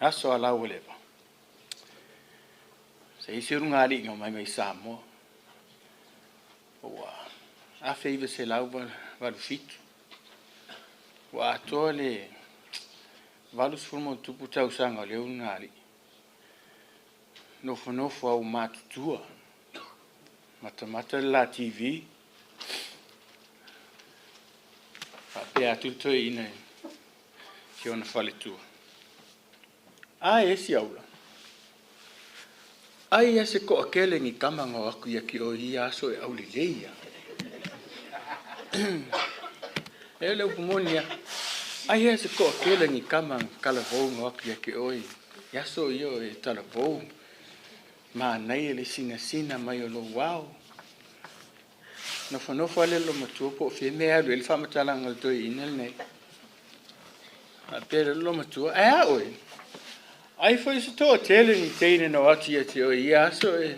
Aso ala uleva. Se isiru ngari ngomai Samoa. Wa a feiva se lauva valufitu. Wa atole valus formo tupu tausanga leu ngari. Nofo au matutua. Mata la TV. Pe atuto ina si ona faletua. Esi aula. Ai ese ko akele ni kamanga aku ya ki o ia so e auli leia. Ele upumonia. Ai ese ko akele ni kamanga kala vou aku ya ki o ia so io e tala vou. Ma nei ele sina mai o lo wao. Nofo ale lo matua po fe me alu ele fa matalanga to inel nei. A pere lo matua oi. Ai foi se to tele ni teine no ati ati o ia so e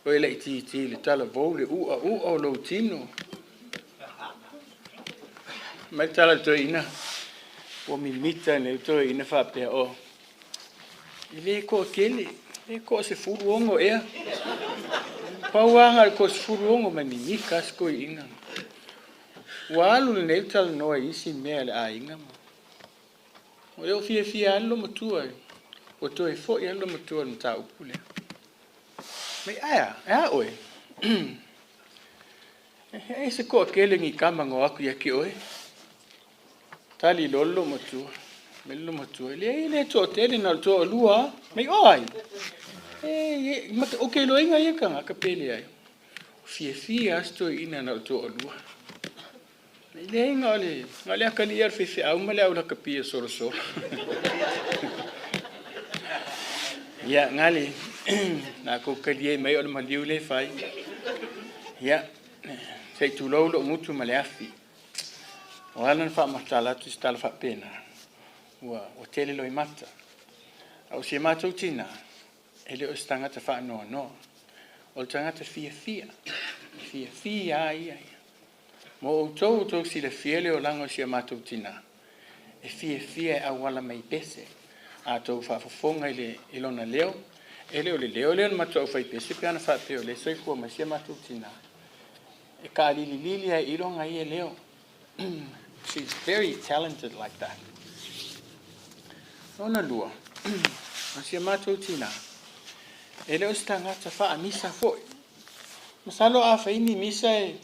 o ele ti le tala vole u lo tino. Mai tala to ina. O mi mita ne to ina fa pe o. Ile ko kele, e ko se furuongo e. Pauanga ko se furuongo mai mi mikas ko ina. Walu ne tala no isi me le a inga. O eu fia lo matua. O to e fo ia lo matua no ta upule. Mai oi. E se ko akele ngi kamanga aku ya ki oi. Tali lolo matua. Melo matua. Le to tele na to lua. Mai oi. Okay lo inga ia kanga ka pele ai. Fia asto ina na to lua. Le inga le. Ngale akali ia fe au male au la ka pia soro. Ya ngali na ko kalie mai o maliu le fai. Ya sei tu lo mutu maleafi. Wala fa matala tu stala fa pena. Wa o tele lo imata. Au se mata utina. Ele o stanga te fa no. O tanga te fia. Fia ai. Mo o to si le fiele o lango se mata utina. E fia a wala mai pese. A tau whaafonga i lona leo. Ele o le leo ma tau whai pese pe ana whapeo le soi kua masia matu tina. E ka lili ai ilonga i e leo. She's very talented like that. Ona lua. Masia matu tina. Ele o stanga ta wha misa foi. Masalo a whaini misa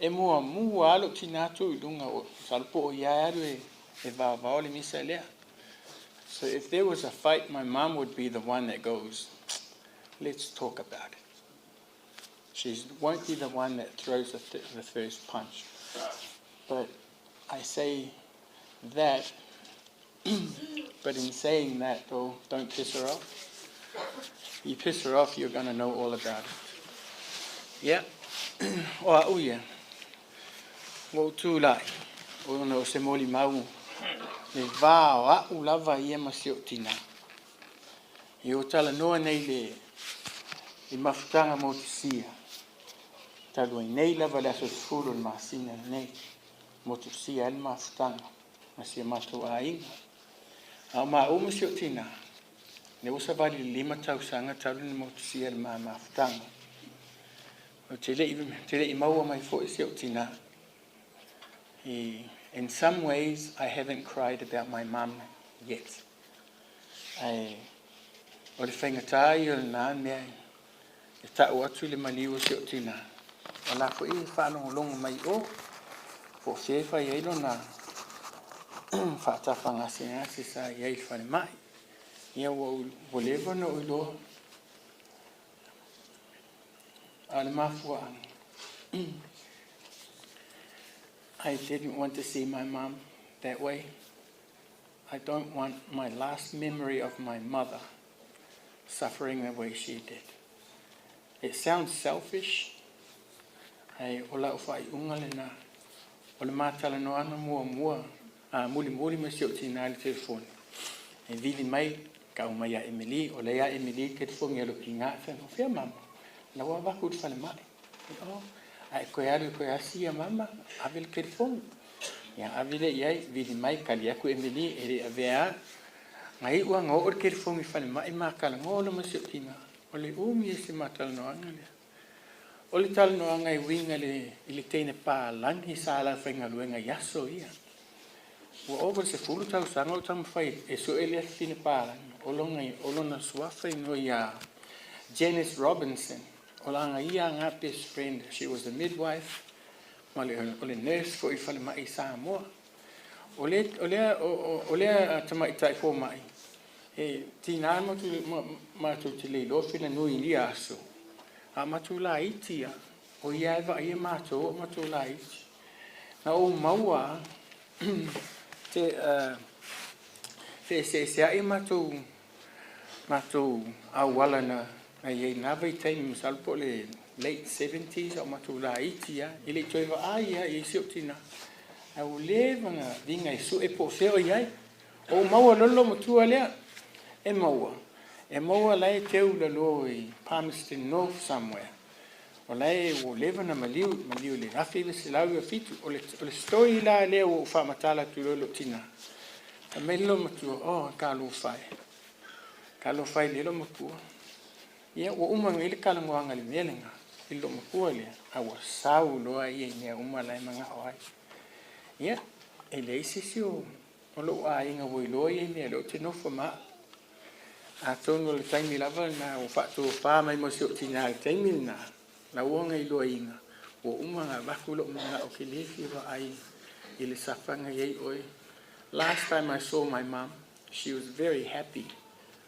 e mua alo tina tu i lunga o. Salpo o iaru e vavao le misa lea. So if there was a fight, my mom would be the one that goes, let's talk about it. She won't be the one that throws the first punch. But I say that, but in saying that, don't piss her off. You piss her off, you're going to know all about it. Yeah. Oh yeah. Well, too late. Oh no, se Molimau. Le vā o lava ia masio tina. I o tala noa nei le mafutanga mo tusia. Talu ai nei lava le aso furu le masina nei. Mo tusia le mafutanga. Masia mato a inga. A o masio tina. Ne usa vali 5 tausanga talu ni mo tusia le mafutanga. O tele I maua mai fo isio tina. In some ways, I haven't cried about my mum yet. O le whaingatai o le nā mea, e tau atu le maliu si o tina. O la ko I whanongolongo mai o, fo whiewha I eilo na whaatawhanga se ngasi sa I eil whane mai. Ia o lewa no o loa. A le mafua anga. I didn't want to see my mom that way. I don't want my last memory of my mother suffering the way she did. It sounds selfish. Ola ufai ungale na. Ola matala no ana mua. Muli masi o tina le telefone. E vili mai ka umai a Emily. Ola ya Emily telefone yalo ki ngā whengo. Whia mama. La wa waku utwale mai. Ai koe alu koe asia mama, avele telefone. Ia avele iai, vili mai kali aku Emily, ere avea, ngai ua ngo o ke fongi fale mai makala ngo le masio tina o le umi se matal no anga le o le tal no anga I winga le ile tene pa langi sala fenga luenga yaso ia ua over se fulu tau sanga o tamu fai e so ele fine pa o lona suafa no ia Janice Robinson o langa ia nga best friend she was the midwife male o le nurse fo I fale mai Samoa o le tama itai fo mai e tinā matu te leilo fina nui ni aso a matu la itia o ia eva ia matu la iti na o maua se ai matu awala na ia nava I taimi masal po le late 70s o matu la itia ile toiva ia I sio tina au levanga vinga I su e po feo iai o maua lolo matua lea e maua lai teu la lo I Palmerston North somewhere o lai o levana maliu le rafi le silau ia fitu o le story la lea o whamatala tu lolo tina a melo matua o ka lo fai le lo matua ia o umanga ile kalangoanga le melenga I lo matua lea a wa sau loa ia nea uma lai manga oai ia e le sisi o lo a inga voi loa ia nea lo te nofa maa a tono le taimi lava na o whaato wha mai mo sio tina le taimi na la uanga I loa inga o umanga wakulo umanga o ke lefi wa ai I le safanga iei oi. Last time I saw my mom, she was very happy.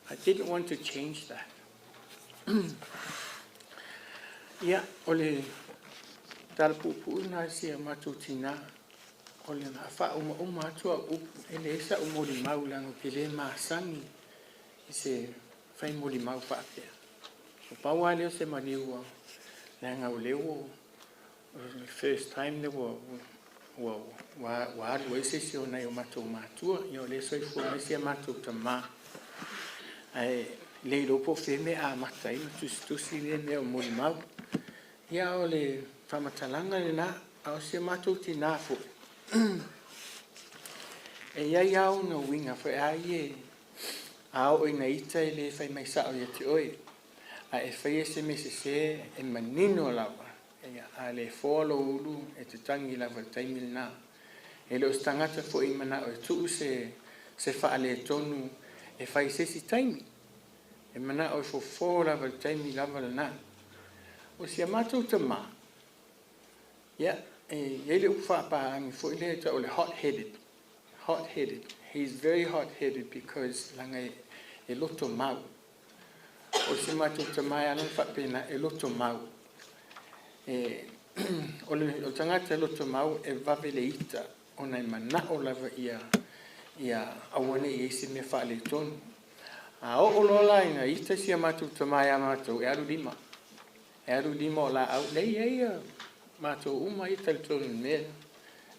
I didn't want to change that. Ia, o le talpupu na sia matu tina o le na wha uma atua upu ele esa o Molimau lango ke le maasangi I se whai Molimau whaapea. O paua leo se maniua langa o leo the first time le wa alu ese si o nei o matou matua I o le soifua mai sia matou tamā. Ai le lopo feme a matai tusi le me o Molimau. Ia o le whamatalanga le na au sia matou tinā fo. E iai au na winga fo ai e ao ina ita I le whai mai sao ia te oi. A e whai ese me se e manino lawa. A le folo ulu e te tangi lava taimil na. E leo stangata fo I mana o e tuu se wha le tonu e whai sesi taimi. E mana o e fo lava taimi lava na. O si amatou tamā. Ia, e le uwha paangi fo I le ta o le hot-headed. Hot-headed. He's very hot-headed because langa e loto mau. O si amatou tamā e alan whapena e loto mau. O tangata loto mau e vavele ita o nei mana o lava ia awane I ese me wha le tonu. A o lola ina ita si amatou tamā a matou e aru lima. E aru lima o la au lei eia matou uma ita le tonu mea.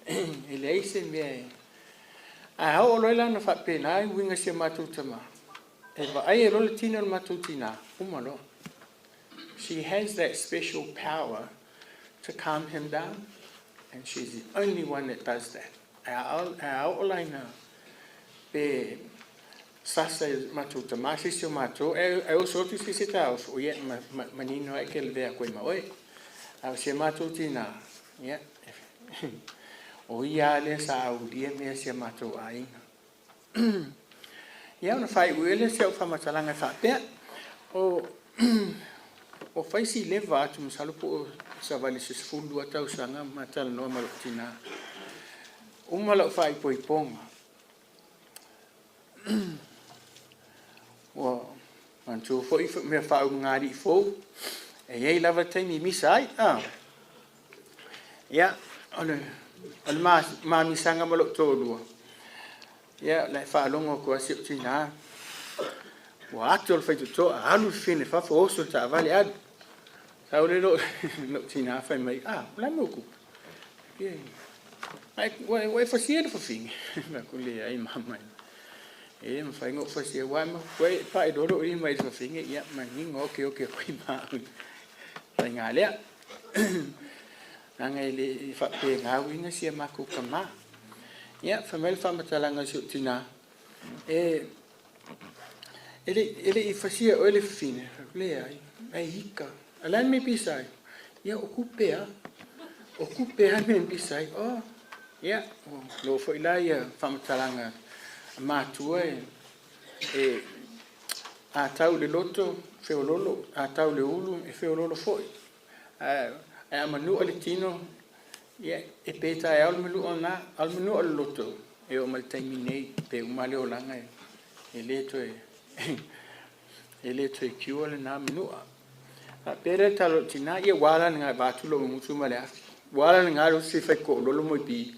E le ese mea a o lola na whapena ai winga si amatou tamā. E va ai e lola tina o matou tina. Uma lo. She has that special power to calm him down, and she's the only one that does that. Aolaina pe sasa matou tamā sisi o matou e o sotu sisi tau o ia manino e ke le vea koe maoi. Au se matou tina, ia. O ia le sa aulia mea se matou ainga. Ia ona whai uele se au whamatalanga whapea o faisi leva atu masalo po sa vale se fulu atau sanga matal no malo tina malo fai poi ponga wa mantu foi me fa ngari fo e ei lava taimi misai ya ole ma mi sanga malo tolua ya la fa longo ko si tina wa atu fai to alu fine fa fo so ta vale ad Sau le lo tina fai mai la moku. Ai wa fasia de fing. Ma ku le ai mama. E ma fai ngo fasia wa ma we pa I do I mai fing ia ma ni ngo ke ko ma. Fai nga le. Nanga le fa pe nga winga sia ma ku kama. Ia fa mel fa matalanga su tina. E ele I fasia o ele fine le ai hika alan me pisai ia okupea me pisai oh ia lo foi lá ia famatalanga matua e a tau le loto feololo a tau le ulu e feololo foi a manu le tino ia e peta e al manu le loto e o mal terminei pe uma le olanga e le to e kiu le na manu a pere talo tina ia wala nga batulo mutu male afi wala nga ro si fe ko lo mo pi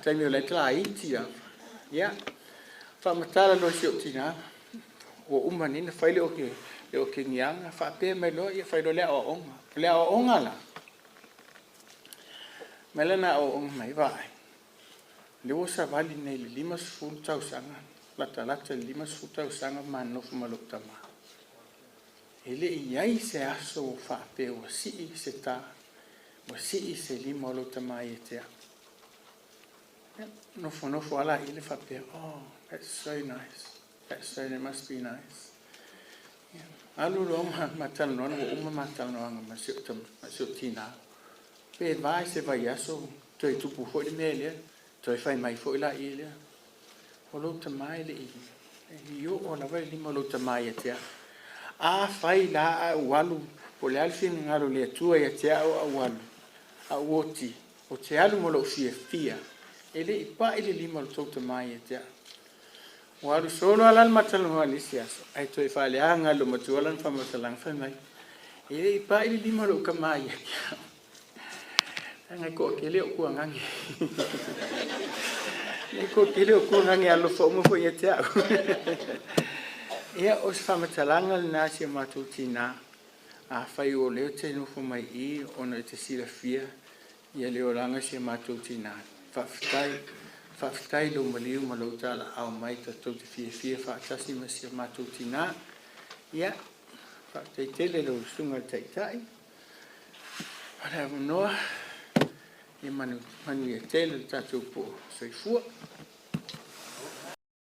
taimi le tla itia ia fa matala lo si tina o umani na faile o ke ngianga fa pe me lo ia failo le o onga la melena o mai vai le o sa vali nei lima sul tau sanga la talata lima sul tau sanga man no fuma tama ele iai se aso fa pe o si se ta o si se lima lo tama ite no fo ala ile fa pe oh that's so nice. It must be nice. Alu lo matal no matal no masio tinā. Pe vai se vai aso toi tupu fo le mele, toi fai mai fo la ile. O lo tamai le i. Io o la vai lima lo tamai te. A fai la walu po le alfin ngalo le tua ia te o walu. A woti. O te alu mo lo fia. Ele I pa ile lima lo tamai te. Waru solo alal matal no alisias ai toi fale anga lo matualan fa matalang fa mai e pa ili lima lo kamai anga ko kele ku ngangi e ko kele ku ngangi allo fo mo fo yetia e os fa matalanga na si matu tinā a fai o le te no fo mai I ona te sila fia ia le oranga si matu tinā fa Faftai lo maliu malota la au mai ta tau te fia fa tasi masia matu tinā ia fa te tele lo sunga tai para noa e manu e tele tatu po soifua